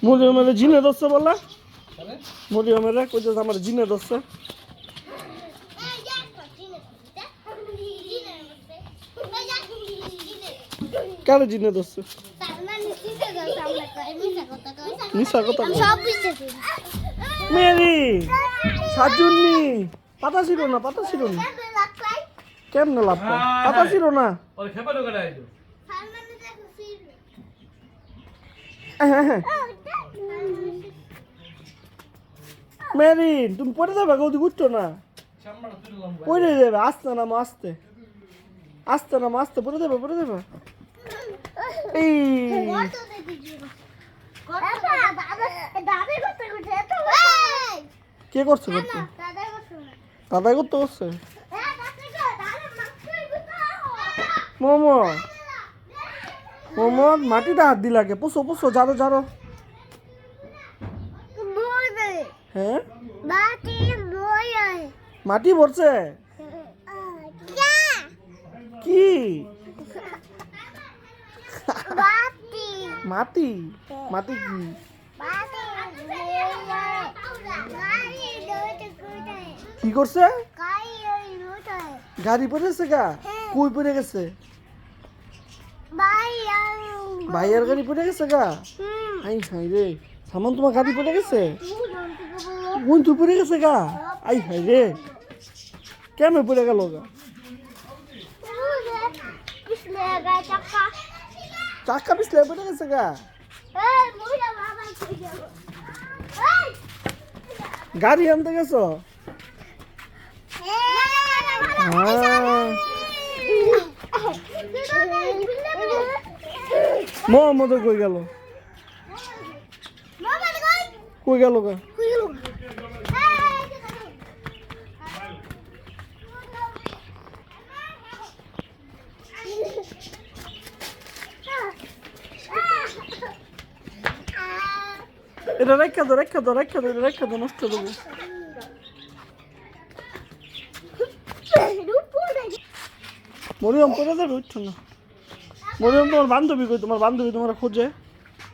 মরিয়মের জিনে ধরছে বললা মরিয়মের কইতে আমার জিনে ধরছে কারে জিনে ধরছে মিশা কথা মেরি সাজুন্নি পাতা ছিল না কেমনে লাভ পাতা ছিল না মেরিন তুমি পড়ে যাবে গৌদি বুঝছো না পড়ে যাবে আস্তে নামো আস্তে পড়ে যাবে এই কে করছে দাদাই করতে করছে মোমো মাটিটা হাত দিলাকে পুষো জারো হ্যাঁ মাটি ভরছে কি মাটি কি কি করছে গাড়ি পড়েছে গা কই পড়ে গেছে ভাইয়ার গাড়ি পড়ে গেছে গা আই হাই রে সামান তোমার গাড়ি পড়ে গেছে কোন তুই পড়ে গেছে গা আই হাই রে কেমন পড়ে গেল গা চাক্কা পিছলে পড়ে গেছে গা গাড়ি আনতে গেছো মোহাম্মদ কই গেল গা এটা রেখা দো নষ্ট দেবো মরিয়ম করে দেবে উঠছো না মরিয়ম তোমার বান্ধবী কই তোমার বান্ধবী তোমার খোঁজে